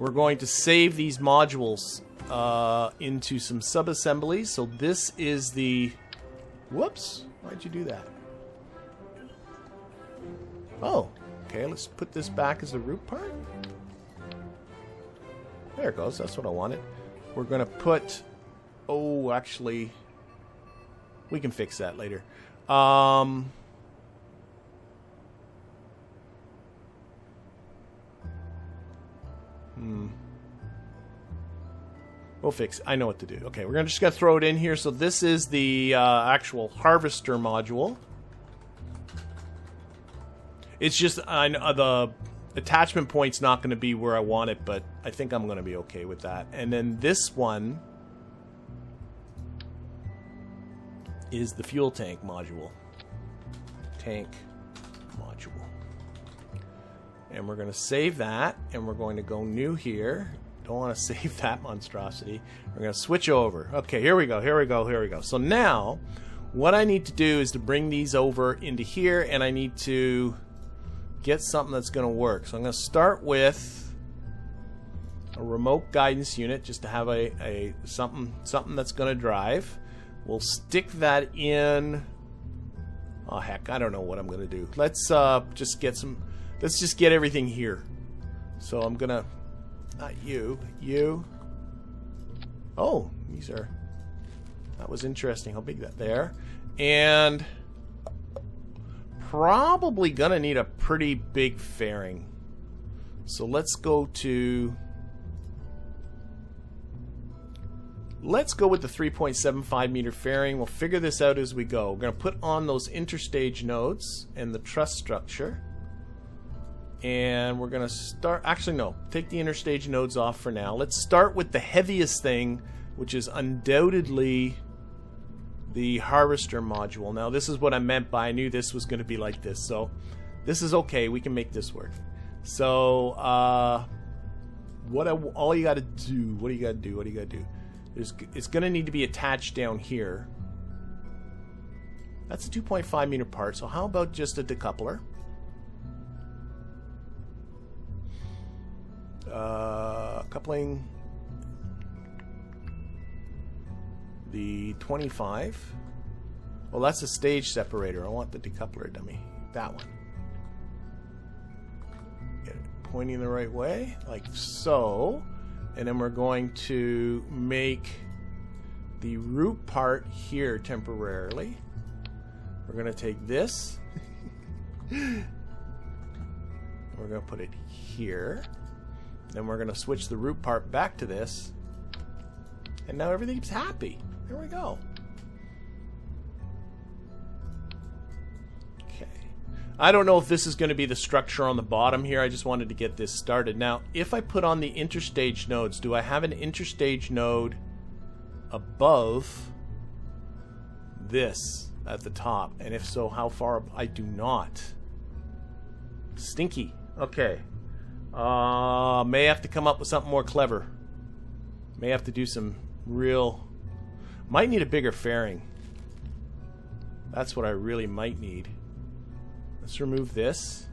we're going to save these modules into some sub-assemblies. So this is the... Whoops! Why'd you do that? Oh, okay, let's put this back as the root part. There it goes, that's what I wanted. We're going to put... Oh, actually... We can fix that later. We'll fix it. I know what to do. Okay, we're just going to throw it in here. So this is the actual harvester module. It's just the attachment point's not going to be where I want it, but I think I'm going to be okay with that. And then this one is the fuel tank module. Tank module. And we're going to save that, and we're going to go new here. Don't want to save that monstrosity. We're going to switch over. Okay, here we go, here we go, here we go. So now, what I need to do is to bring these over into here, and I need to get something that's going to work. So I'm going to start with a remote guidance unit, just to have a something that's going to drive. We'll stick that in. Oh heck, I don't know what I'm going to do. Let's just get some. Let's just get everything here. So I'm gonna. Not you. You. Oh, these are. That was interesting. How big that there. And probably gonna need a pretty big fairing. So let's go to. Let's go with the 3.75 meter fairing. We'll figure this out as we go. We're going to put on those interstage nodes and the truss structure. And we're going to start... Actually, no. Take the interstage nodes off for now. Let's start with the heaviest thing, which is undoubtedly the harvester module. Now, this is what I meant by I knew this was going to be like this. So, this is okay. We can make this work. So, all you got to do... What do you got to do? What do you got to do? It's going to need to be attached down here. That's a 2.5 meter part, so how about just a decoupler? Coupling the 25. Well, that's a stage separator. I want the decoupler dummy. That one. Get it pointing the right way, like so. And then we're going to make the root part here temporarily. We're going to take this. We're going to put it here. Then we're going to switch the root part back to this. And now everything's happy. There we go. Okay. I don't know if this is going to be the structure on the bottom here. I just wanted to get this started. Now, if I put on the interstage nodes, do I have an interstage node above this at the top? And if so, how far? I do not. Stinky. Okay. May have to come up with something more clever. May have to do some real... Might need a bigger fairing. That's what I really might need. Let's remove this.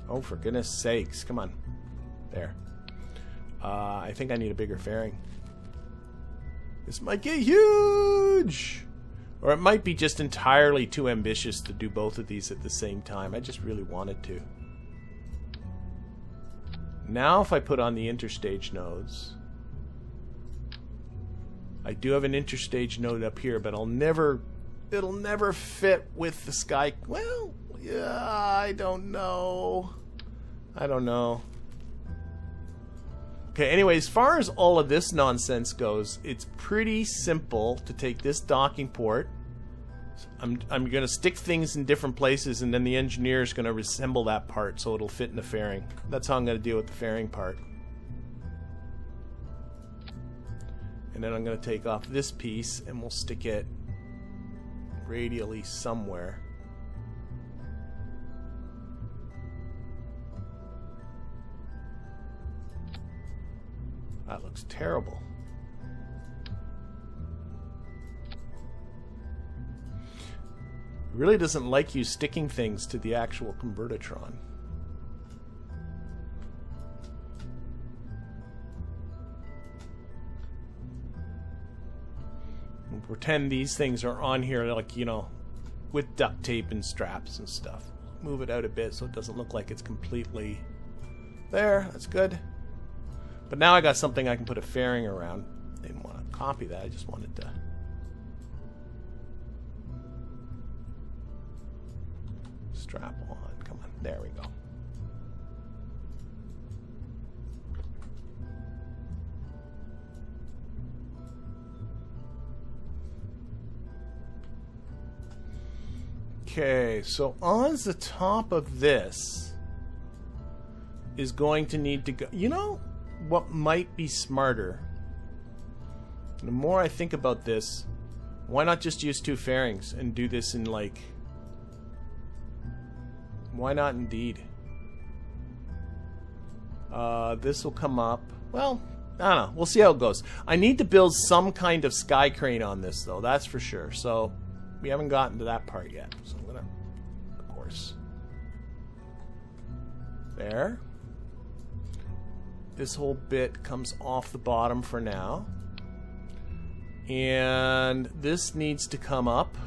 Oh, for goodness sakes. Come on. There. I think I need a bigger fairing. This might get huge! Or it might be just entirely too ambitious to do both of these at the same time. I just really wanted to. Now if I put on the interstage nodes... I do have an interstage node up here, but it'll never fit with the sky. Well, yeah, I don't know. Okay, anyway, as far as all of this nonsense goes, it's pretty simple to take this docking port. I'm going to stick things in different places, and then the engineer is going to reassemble that part so it'll fit in the fairing. That's how I'm going to deal with the fairing part. And then I'm going to take off this piece and we'll stick it radially somewhere. That looks terrible. It really doesn't like you sticking things to the actual convertitron. Pretend these things are on here, like, you know, with duct tape and straps and stuff. Move it out a bit so it doesn't look like it's completely there. That's good. But now I got something I can put a fairing around. Didn't want to copy that. I just wanted to strap on. Come on. There we go. Okay, so on the top of this is going to need to go... You know what might be smarter? The more I think about this, why not just use 2 fairings and do this in, like... Why not indeed? This will come up... Well, I don't know. We'll see how it goes. I need to build some kind of sky crane on this, though. That's for sure. So... We haven't gotten to that part yet, so I'm gonna, of course, there. This whole bit comes off the bottom for now, and this needs to come up.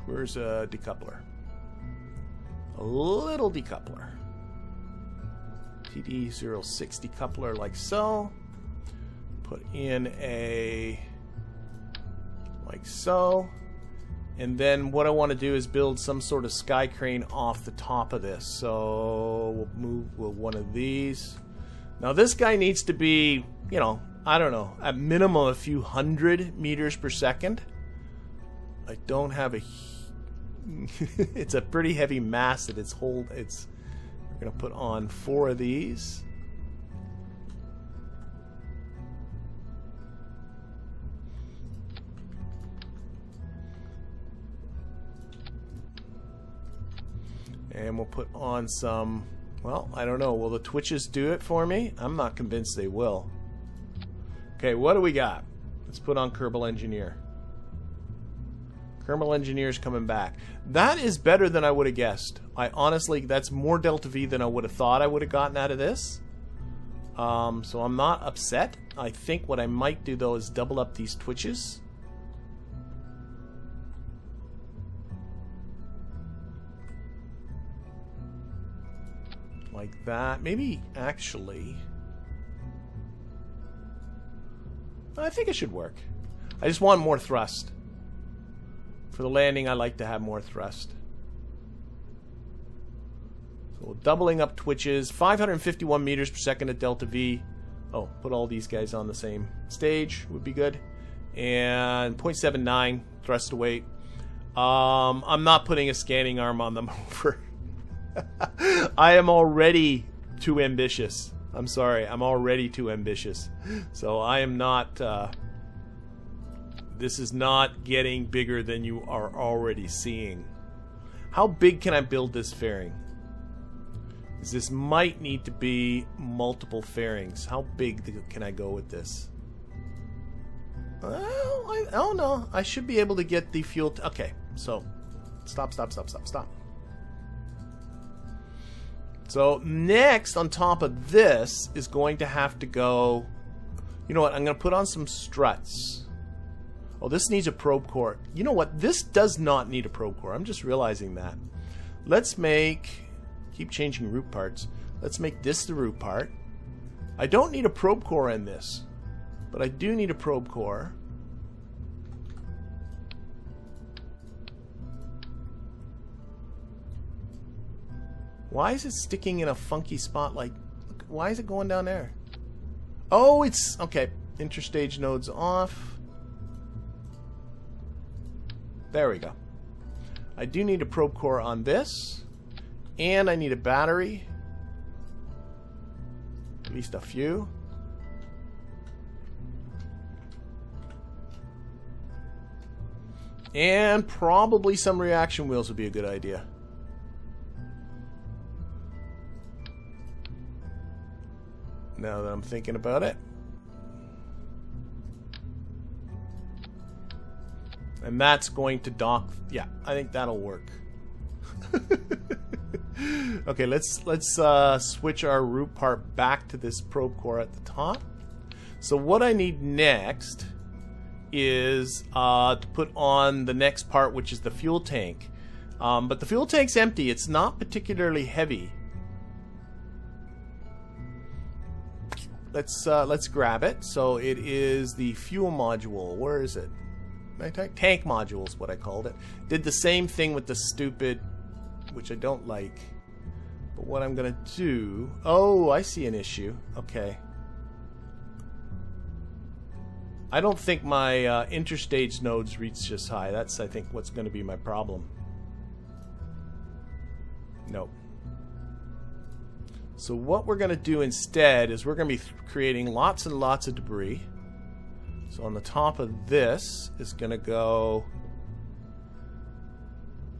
Where's a decoupler? A little decoupler. TD06 decoupler, like so. Put in a like so, and then what I want to do is build some sort of sky crane off the top of this. So we'll move with one of these. Now this guy needs to be, you know, I don't know, at minimum a few hundred meters per second. I don't have a it's a pretty heavy mass that it's we're gonna put on 4 of these. And we'll put on some, well, I don't know. Will the twitches do it for me? I'm not convinced they will. Okay, what do we got? Let's put on Kerbal Engineer. Kerbal Engineer's coming back. That is better than I would have guessed. I honestly, that's more Delta V than I would have thought I would have gotten out of this. So I'm not upset. I think what I might do, though, is double up these twitches. Like that. Maybe, actually... I think it should work. I just want more thrust. For the landing, I like to have more thrust. So doubling up twitches. 551 meters per second at Delta V. Oh, put all these guys on the same stage would be good. And 0.79 thrust to weight. I'm not putting a scanning arm on them over. I am already too ambitious. I'm sorry, I'm already too ambitious. So I am not... this is not getting bigger than you are already seeing. How big can I build this fairing? This might need to be multiple fairings. How big can I go with this? Well, I don't know. I should be able to get the fuel... okay, so stop. So next, on top of this, is going to have to go... You know what? I'm going to put on some struts. Oh, this needs a probe core. You know what? This does not need a probe core. I'm just realizing that. Let's make... Keep changing root parts. Let's make this the root part. I don't need a probe core in this, but I do need a probe core. Why is it sticking in a funky spot? Like, look, why is it going down there? Oh, it's... okay. Interstage nodes off. There we go. I do need a probe core on this. And I need a battery. At least a few. And probably some reaction wheels would be a good idea. Now that I'm thinking about it. And that's going to dock. Yeah, I think that'll work. Okay, let's switch our root part back to this probe core at the top. So what I need next is to put on the next part, which is the fuel tank. But the fuel tank's empty. It's not particularly heavy. Let's grab it. So it is the fuel module. Where is it? Tank module is what I called it. Did the same thing with the stupid, which I don't like. But what I'm gonna do... Oh, I see an issue. Okay. I don't think my interstage nodes reach this high. That's, I think, what's going to be my problem. Nope. So what we're going to do instead is we're going to be creating lots and lots of debris. So on the top of this is going to go...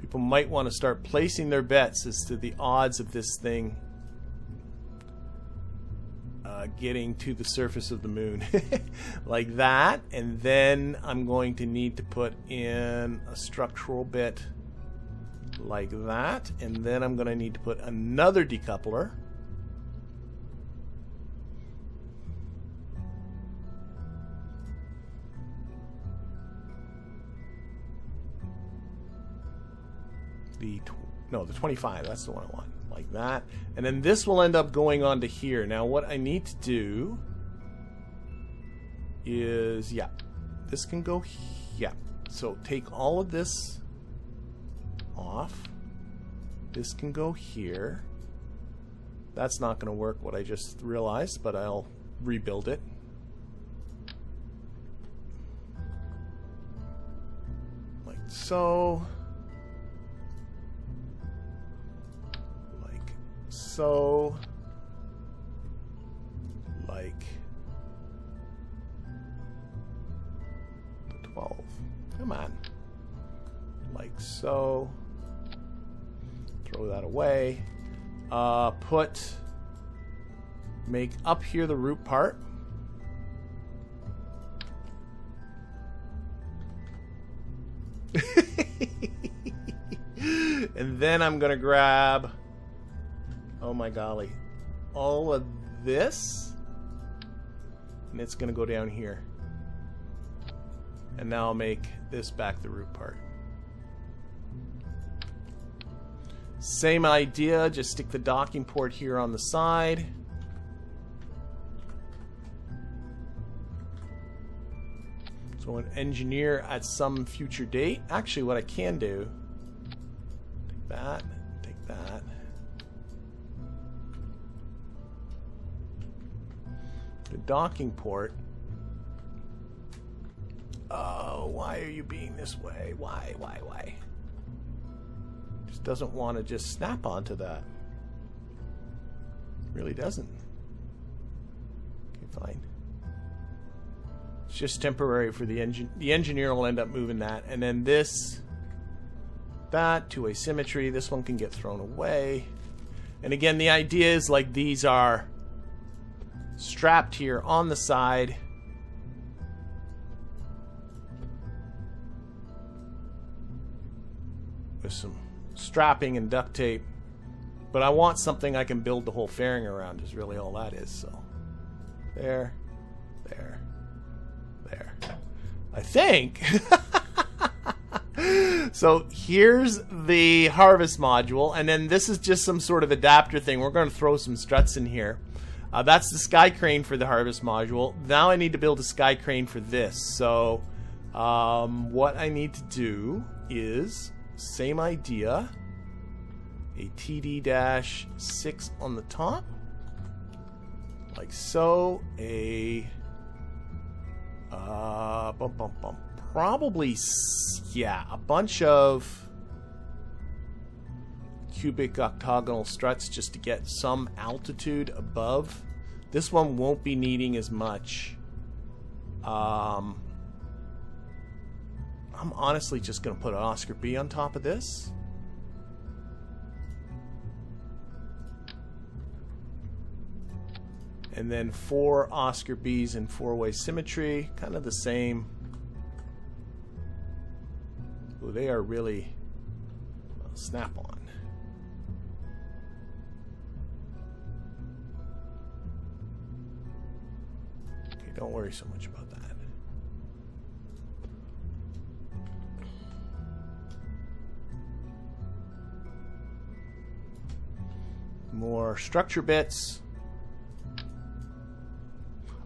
People might want to start placing their bets as to the odds of this thing getting to the surface of the moon. Like that. And then I'm going to need to put in a structural bit like that. And then I'm going to need to put another decoupler. The 25, that's the one I want. Like that. And then this will end up going on to here. Now what I need to do is, yeah, this can go, yeah. So take all of this off. This can go here. That's not going to work, what I just realized, but I'll rebuild it. Like so. So, like the 12. Come on. Like so. Throw that away. Make up here the root part. And then I'm going to grab... Oh my golly. All of this. And it's going to go down here. And now I'll make this back the root part. Same idea. Just stick the docking port here on the side. So an engineer at some future date. Actually, what I can do. Take that. Take that. The docking port. Oh, why are you being this way? Why? Just doesn't want to just snap onto that. Really doesn't. Okay, fine. It's just temporary for the engine. The engineer will end up moving that, and then that to asymmetry. This one can get thrown away. And again, the idea is like these are strapped here on the side. With some strapping and duct tape. But I want something I can build the whole fairing around is really all that is. So there. I think. So here's the harvest module, and then this is just some sort of adapter thing. We're going to throw some struts in here. That's the sky crane for the harvest module. Now I need to build a sky crane for this. So what I need to do is, same idea, a TD-6 on the top, like so, a probably, yeah, a bunch of cubic octagonal struts just to get some altitude above. This one won't be needing as much. I'm honestly just going to put an Oscar B on top of this. And then 4 Oscar Bs in 4-way symmetry. Kind of the same. Ooh, they are really snap-on. Okay, Don't worry so much about that. More structure bits.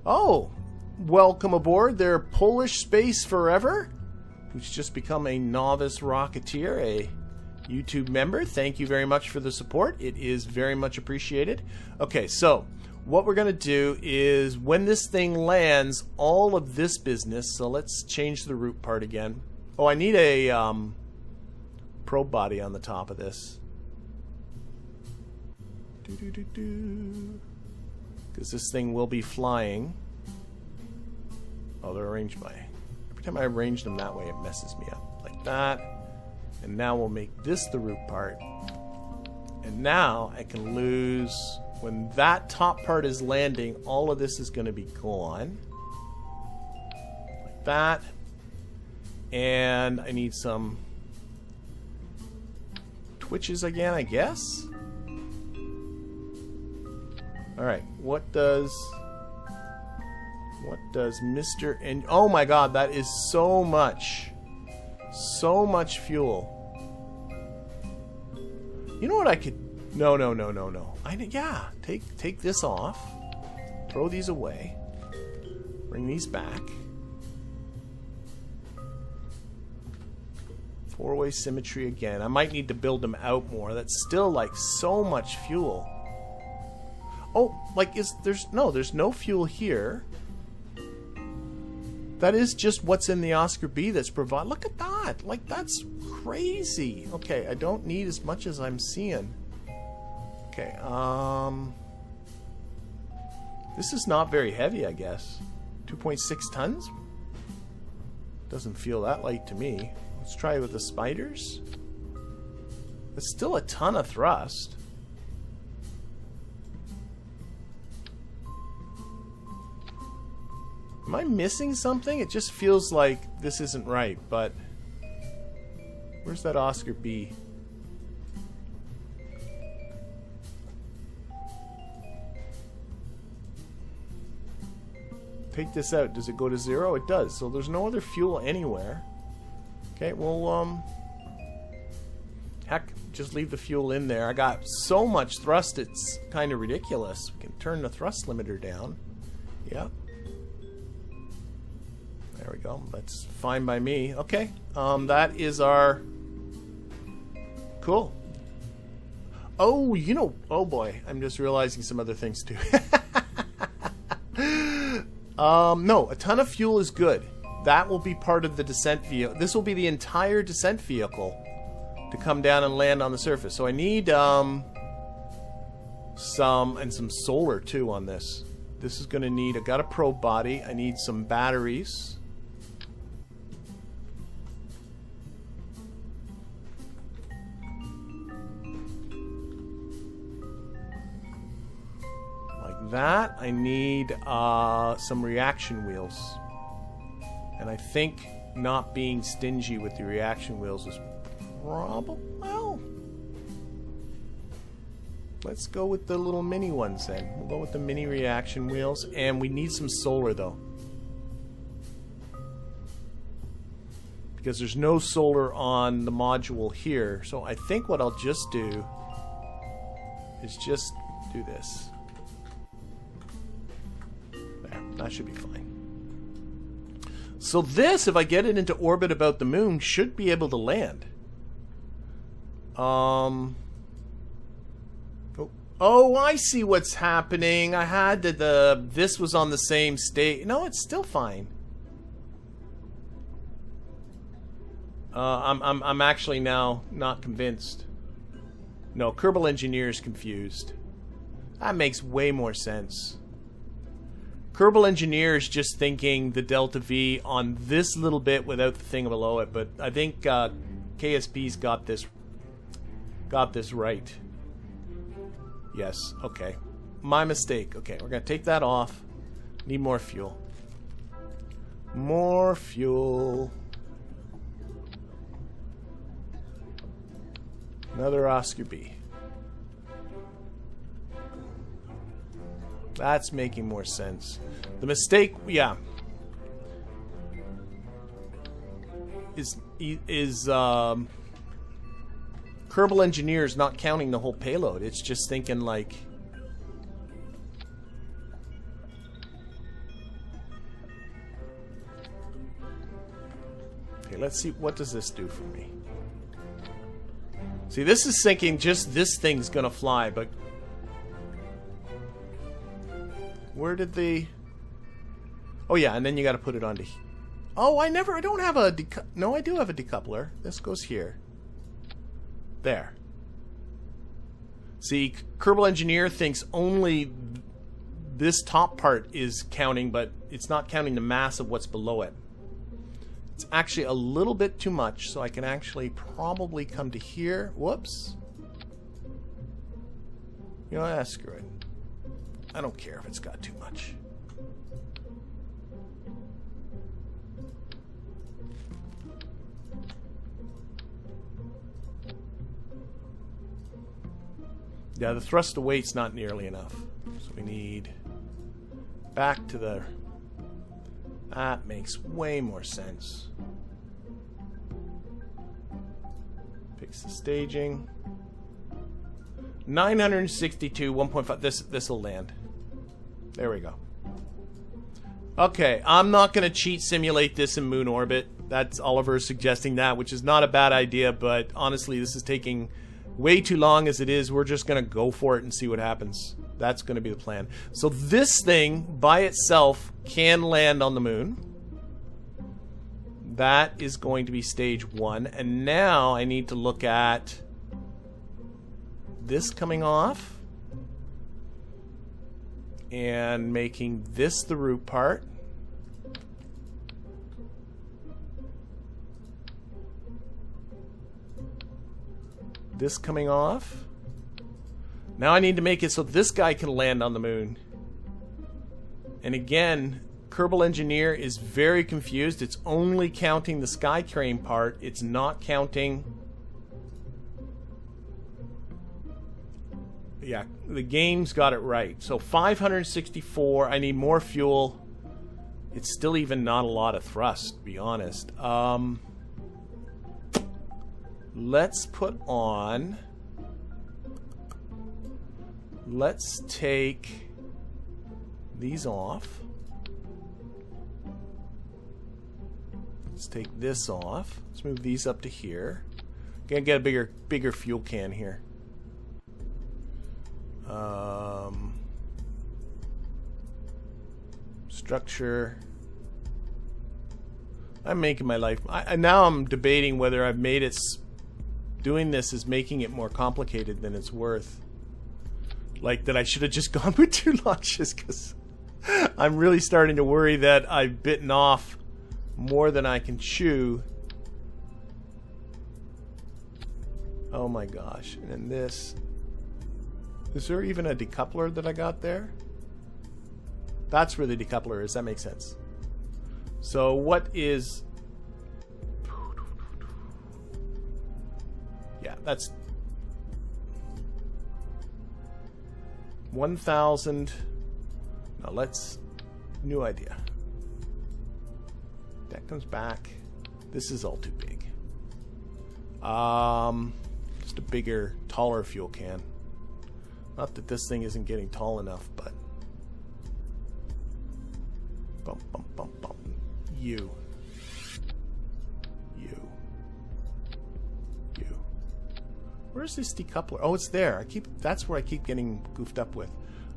Oh, welcome aboard. They're Polish Space Forever, who's just become a novice rocketeer, a YouTube member. Thank you very much for the support. It is very much appreciated. Okay, so what we're going to do is when this thing lands, all of this business, so let's change the root part again. Oh, I need a probe body on the top of this. Because this thing will be flying. Oh, they're arranged by... Every time I arrange them that way, it messes me up. Like that. And now we'll make this the root part. And now I can lose... When that top part is landing, all of this is going to be gone. Like that. And I need some twitches again, I guess. Alright, what does Mr. and oh my god, that is so much fuel. You know what I could... No. Yeah, take this off. Throw these away. Bring these back. Four-way symmetry again. I might need to build them out more. That's still like so much fuel. Oh, like there's no fuel here. That is just what's in the Oscar B that's provided. Look at that. Like that's crazy. Okay, I don't need as much as I'm seeing. Okay, this is not very heavy, I guess. 2.6 tons? Doesn't feel that light to me. Let's try it with the spiders. It's still a ton of thrust. Am I missing something? It just feels like this isn't right, but... Where's that Oscar B? Take this out. Does it go to 0? It does. So there's no other fuel anywhere. Okay, well, heck, just leave the fuel in there. I got so much thrust, it's kind of ridiculous. We can turn the thrust limiter down. Yep. There we go. That's fine by me. Okay, that is our... Cool. Oh, you know... Oh, boy. I'm just realizing some other things, too. No, a ton of fuel is good. That will be part of the descent vehicle. This will be the entire descent vehicle to come down and land on the surface. So I need some solar too on this. This is going to need... I got a probe body. I need some batteries. Like that. I need some reaction wheels. And I think not being stingy with the reaction wheels is probably... Well, let's go with the little mini ones then. We'll go with the mini reaction wheels. And we need some solar, though. Because there's no solar on the module here. So I think what I'll just do is just do this. There, that should be fine. So this, if I get it into orbit about the moon, should be able to land. Oh, I see what's happening. I had to this was on the same state. No, it's still fine. I'm actually now not convinced. No, Kerbal engineer is confused. That makes way more sense. Kerbal engineer is just thinking the delta V on this little bit without the thing below it, but I think KSP's got this right. Yes, okay. My mistake. Okay, we're gonna take that off. Need more fuel. More fuel. Another Oscar B. That's making more sense. The mistake, yeah, is Kerbal Engineer's not counting the whole payload. It's just thinking like, okay, let's see, what does this do for me? See, this is thinking just this thing's gonna fly, but where did the... Oh yeah, and then you got to put it onto... Oh, I don't have a... No, I do have a decoupler. This goes here. There. See, Kerbal Engineer thinks only this top part is counting, but it's not counting the mass of what's below it. It's actually a little bit too much, so I can actually probably come to here. Whoops. You know what? Screw it. I don't care if it's got too much. Yeah, the thrust to weight's not nearly enough. So we need back to the... That makes way more sense. Fix the staging. 962, 1.5. This will land. There we go. Okay, I'm not going to cheat simulate this in moon orbit. That's Oliver suggesting that, which is not a bad idea, but honestly, this is taking way too long as it is. We're just going to go for it and see what happens. That's going to be the plan. So this thing, by itself, can land on the moon. That is going to be stage 1. And now I need to look at this coming off and making this the root part. This coming off. Now I need to make it so this guy can land on the moon. And again, Kerbal Engineer is very confused. It's only counting the sky crane part. It's not counting... Yeah, the game's got it right. So 564, I need more fuel. It's still even not a lot of thrust, to be honest. Let's put on... Let's take these off. Let's take this off. Let's move these up to here. Gonna get a bigger fuel can here. Structure. I'm making my life... now I'm debating whether I've made it... Doing this is making it more complicated than it's worth. Like that I should have just gone with 2 launches, because I'm really starting to worry that I've bitten off more than I can chew. Oh my gosh. And then this... Is there even a decoupler that I got there? That's where the decoupler is. That makes sense. So what is... Yeah, that's... 1,000... Now let's... New idea. That comes back. This is all too big. Just a bigger, taller fuel can. Not that this thing isn't getting tall enough, but... Bump, bump, bump, bump. You. Where's this decoupler? Oh, it's there. That's where I keep getting goofed up with.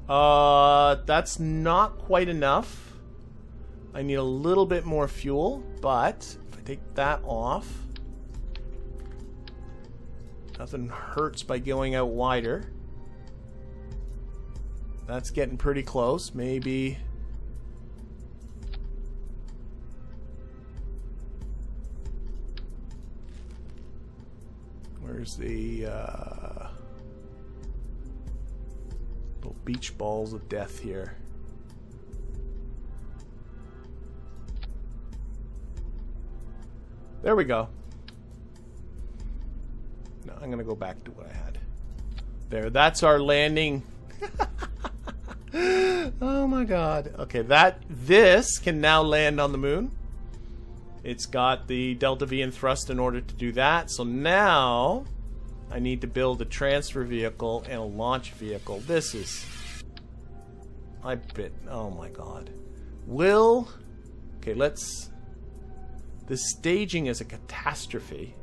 That's not quite enough. I need a little bit more fuel, but if I take that off, nothing hurts by going out wider. That's getting pretty close. Maybe... Where's the little beach balls of death here? There we go. No, I'm gonna go back to what I had. There, that's our landing. Oh my god. Okay, this can now land on the moon. It's got the delta V and thrust in order to do that. So now I need to build a transfer vehicle and a launch vehicle. This is... oh my god. Okay, let's... This staging is a catastrophe.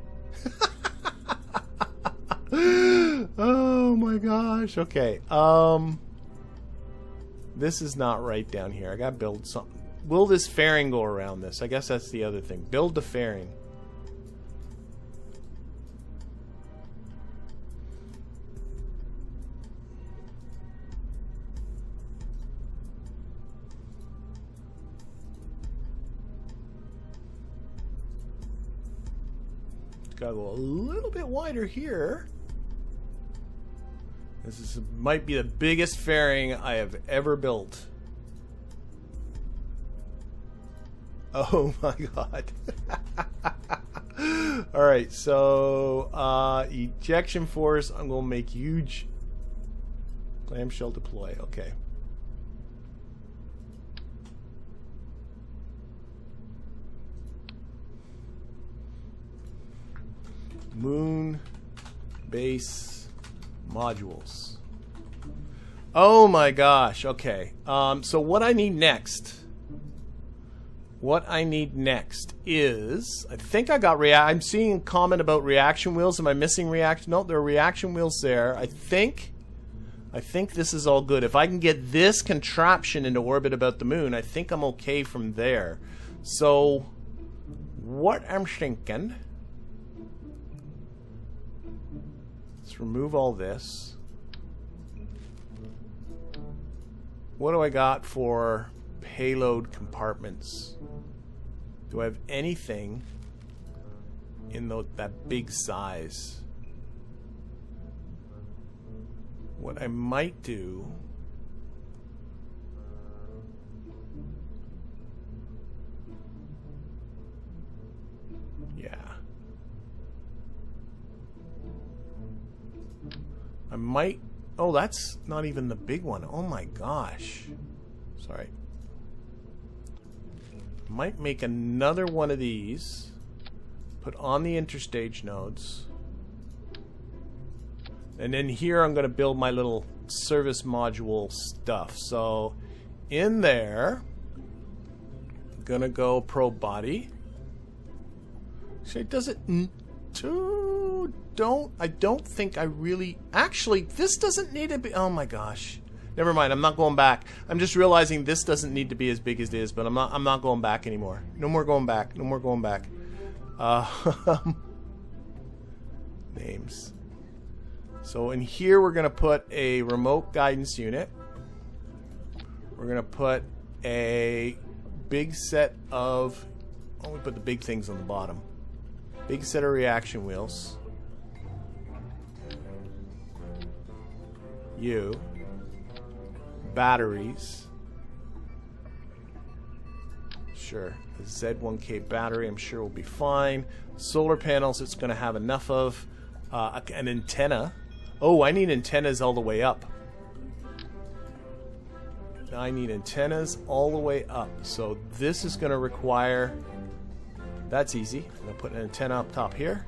Oh my gosh. Okay. This is not right down here. I gotta build something. Will this fairing go around this? I guess that's the other thing. Build the fairing. Gotta go a little bit wider here. Might be the biggest fairing I have ever built. Oh my god. Alright, so ejection force, I'm gonna make huge. Clamshell deploy, okay. Moon base modules. Oh my gosh, okay. So what I need next is, I think I got I'm seeing a comment about reaction wheels. Am I missing reaction? No, there are reaction wheels there. I think this is all good. If I can get this contraption into orbit about the moon, I think I'm okay from there. So what I'm thinking, let's remove all this. What do I got for payload compartments? Do I have anything in that big size? What I might do, yeah, I might, oh, that's not even the big one. Oh my gosh. Sorry. Might make another one of these, put on the interstage nodes, and then here I'm going to build my little service module stuff. So in there, I'm going to go probe body. Actually, does it... I don't think I really... Actually, this doesn't need to be... Oh my gosh. Never mind, I'm not going back. I'm just realizing this doesn't need to be as big as it is, but I'm not going back anymore. No more going back. No more going back. Names. So in here we're going to put a remote guidance unit. We're going to put a big set of... Oh, we put the big things on the bottom. Big set of reaction wheels. Batteries. Sure. A Z1K battery I'm sure will be fine. Solar panels it's going to have enough of. An antenna. Oh, I need antennas all the way up. I need antennas all the way up. So this is going to require... That's easy. I'm going to put an antenna up top here.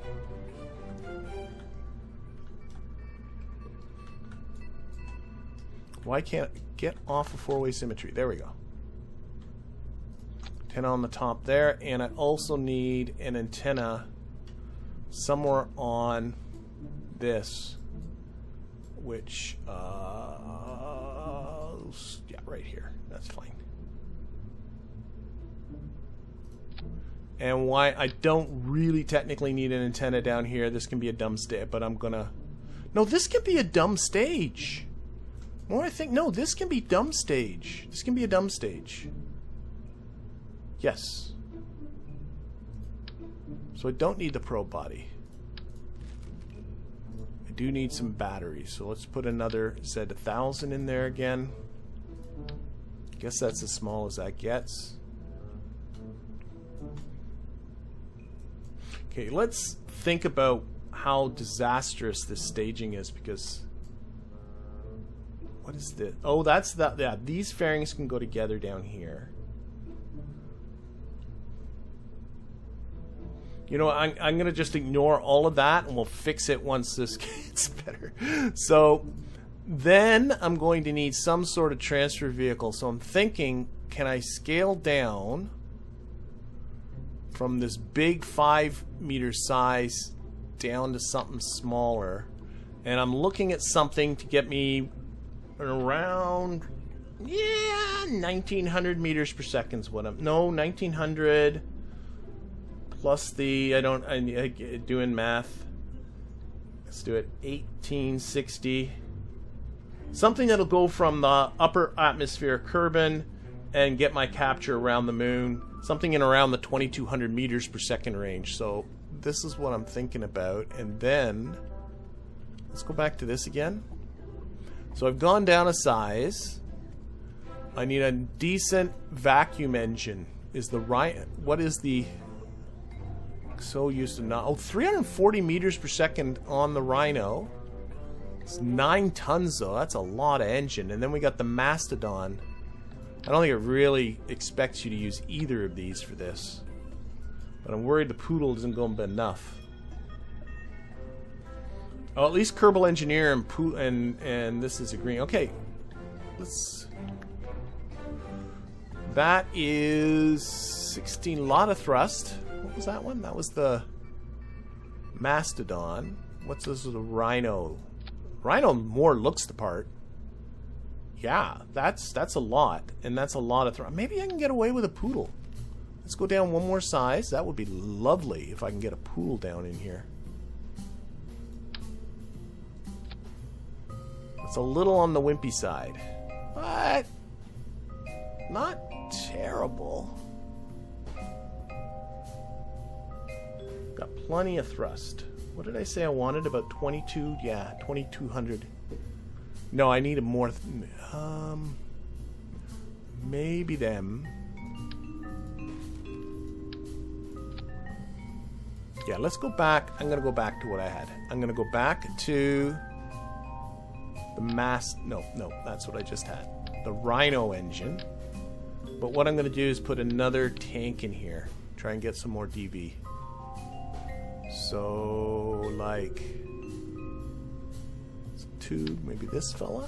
Why can't I get off of four-way symmetry? There we go. Antenna on the top there, and I also need an antenna somewhere on this, which, yeah, right here. That's fine. And why I don't really technically need an antenna down here. This can be a dumb stage, but I'm gonna... No, this can be a dumb stage. More I think, no, this can be dumb stage. This can be a dumb stage. Yes. So I don't need the probe body. I do need some batteries. So let's put another Z1000 in there again. I guess that's as small as that gets. Okay, let's think about how disastrous this staging is, because What is this? Oh, that's that. Yeah, these fairings can go together down here. You know, I'm going to just ignore all of that, and we'll fix it once this gets better. So then I'm going to need some sort of transfer vehicle. So I'm thinking, can I scale down from this big 5-meter size down to something smaller? And I'm looking at something to get me around, 1900 meters per second is what I'm, no, 1900 plus the, I doing math. Let's do it, 1860. Something that'll go from the upper atmosphere Kerbal and get my capture around the moon. Something in around the 2200 meters per second range. So this is what I'm thinking about. And then let's go back to this again. So I've gone down a size. I need a decent vacuum engine. Is the right, what is the, so used to not, oh, 340 meters per second on the Rhino. It's 9 tons though, that's a lot of engine. And then we got the Mastodon. I don't think it really expects you to use either of these for this. But I'm worried the Poodle isn't going to be enough. Oh, at least Kerbal Engineer and this is agreeing. Okay, let's. That is 16 lot of thrust. What was that one? That was the Mastodon. What's this? The Rhino. Rhino more looks the part. Yeah, that's a lot, and that's a lot of thrust. Maybe I can get away with a Poodle. Let's go down one more size. That would be lovely if I can get a Poodle down in here. It's a little on the wimpy side, but not terrible. Got plenty of thrust. What did I say I wanted? About 22? Yeah, 2200. No, I need a more. Maybe them. Yeah, let's go back. I'm gonna go back to what I had. I'm gonna go back to the no, that's what I just had. The Rhino engine. But what I'm going to do is put another tank in here. Try and get some more dB. So, like, two, maybe this fella.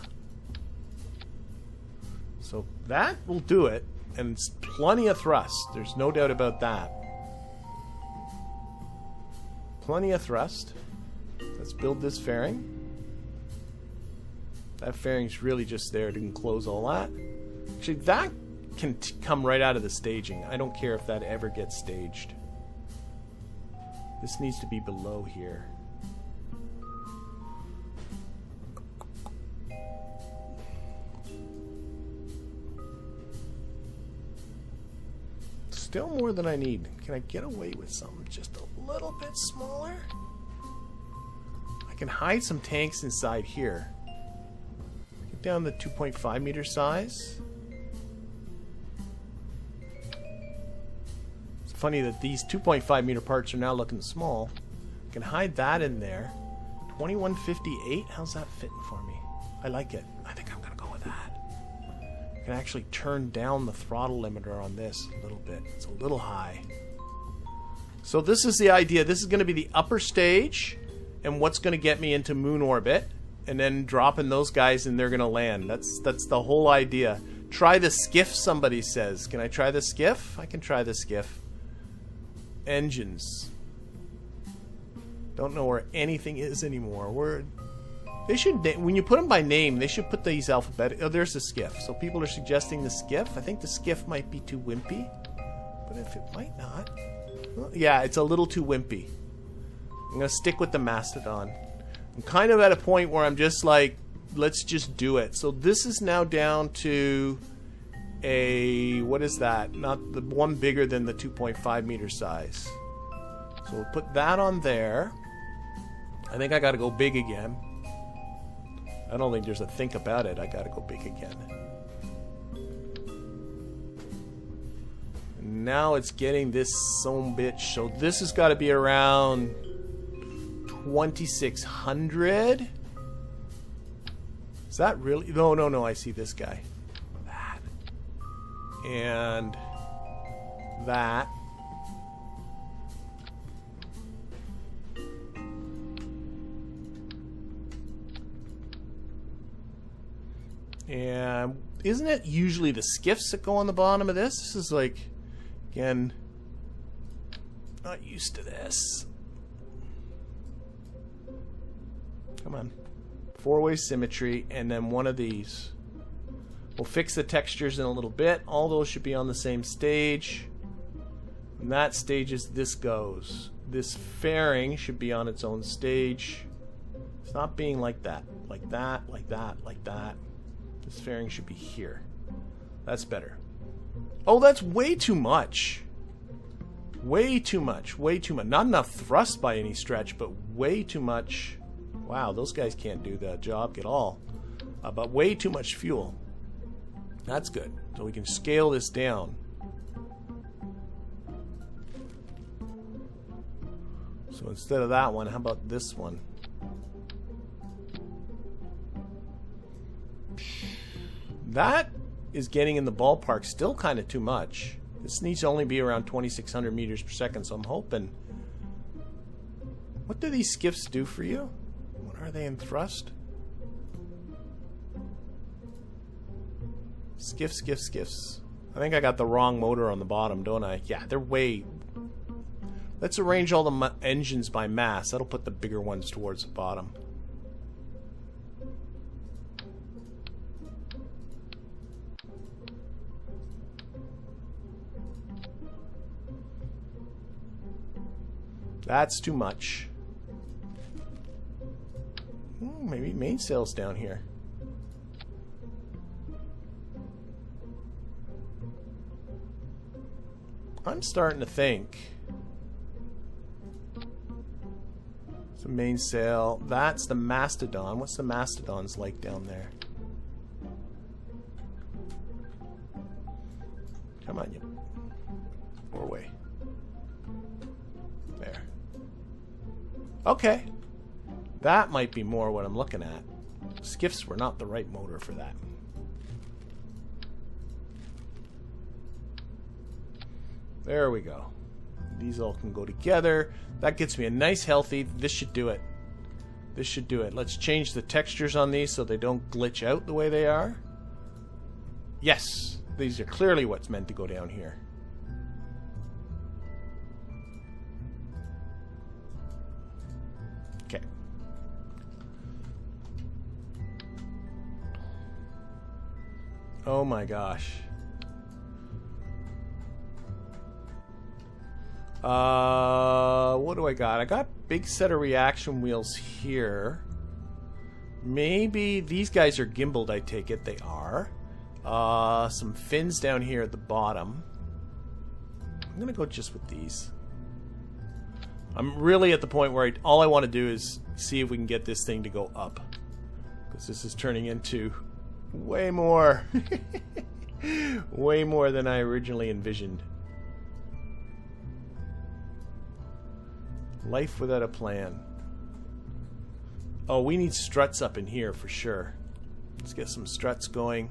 So that will do it. And it's plenty of thrust. There's no doubt about that. Plenty of thrust. Let's build this fairing. That fairing's really just there to enclose all that. Actually, that can come right out of the staging. I don't care if that ever gets staged. This needs to be below here. Still more than I need. Can I get away with something just a little bit smaller? I can hide some tanks inside here. Down the 2.5 meter size. It's funny that these 2.5 meter parts are now looking small. I can hide that in there. 2158. How's that fitting for me? I like it. I think I'm gonna go with that. I can actually turn down the throttle limiter on this a little bit. It's a little high. So this is the idea. This is going to be the upper stage, and what's going to get me into moon orbit. And then dropping those guys and they're gonna land. That's the whole idea. Try the skiff, somebody says. Can I try the skiff? I can try the skiff. Engines. Don't know where anything is anymore. They should, when you put them by name, they should put these alphabetic. Oh, there's the skiff. So people are suggesting the skiff. I think the skiff might be too wimpy, but if it might not, well, yeah, it's a little too wimpy. I'm gonna stick with the Mastodon. I'm kind of at a point where I'm just like, let's just do it. So this is now down to a, what is that? Not the one bigger than the 2.5 meter size. So we'll put that on there. I think I gotta go big again. I don't think there's a think about it. I gotta go big again. And now it's getting this son bitch. So this has got to be around 2600. Is that really? No, no, no. I see this guy. That. And that. And isn't it usually the skiffs that go on the bottom of this? This is like, again, not used to this. Come on. Four-way symmetry, and then one of these. We'll fix the textures in a little bit. All those should be on the same stage. And that stage is this goes. This fairing should be on its own stage. It's not being like that. Like that, like that, like that. This fairing should be here. That's better. Oh, that's way too much. Way too much. Way too much. Not enough thrust by any stretch, but way too much. Wow, those guys can't do the job at all. But way too much fuel. That's good. So we can scale this down. So instead of that one, how about this one? That is getting in the ballpark. Still kind of too much. This needs to only be around 2,600 meters per second, so I'm hoping... What do these skiffs do for you? What are they in thrust? Skiffs, skiffs, skiffs. I think I got the wrong motor on the bottom, don't I? Yeah, they're way... Let's arrange all the engines by mass. That'll put the bigger ones towards the bottom. That's too much. Maybe mainsail's down here. I'm starting to think. It's a mainsail. That's the Mastodon. What's the Mastodons like down there? Come on, you. Four-way. There. Okay. That might be more what I'm looking at. Skiffs were not the right motor for that. There we go. These all can go together. That gets me a nice healthy. This should do it. This should do it. Let's change the textures on these so they don't glitch out the way they are. Yes. These are clearly what's meant to go down here. Okay. Oh my gosh. What do I got? I got big set of reaction wheels here. Maybe these guys are gimbaled, I take it. They are. Some fins down here at the bottom. I'm gonna go just with these. I'm really at the point where all I want to do is see if we can get this thing to go up. Because this is turning into way more. Way more than I originally envisioned. Life without a plan. Oh, we need struts up in here for sure. Let's get some struts going.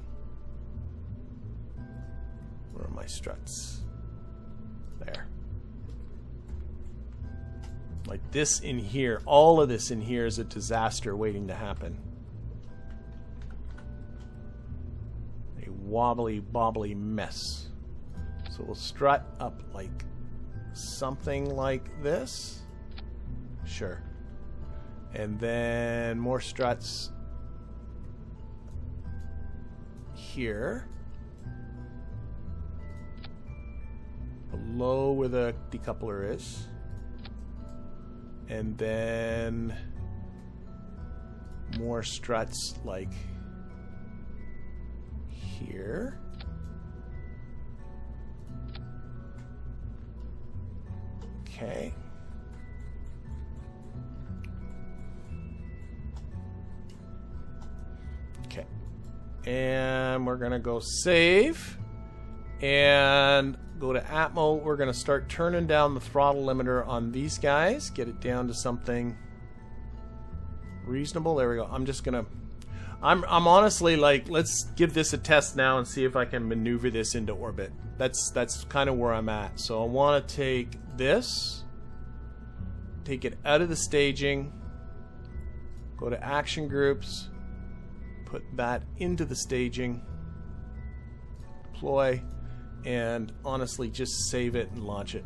Where are my struts? There. Like this in here. All of this in here is a disaster waiting to happen. A wobbly, bobbly mess. So we'll strut up like something like this. Sure. And then more struts here. Below where the decoupler is. And then more struts like here. Okay. Okay. And we're gonna go save and go to Atmo. We're gonna start turning down the throttle limiter on these guys. Get it down to something reasonable. There we go. I'm just gonna... I'm honestly like, let's give this a test now and see if I can maneuver this into orbit. That's kind of where I'm at. So I want to take this, take it out of the staging, go to action groups, put that into the staging, deploy, and honestly just save it and launch it.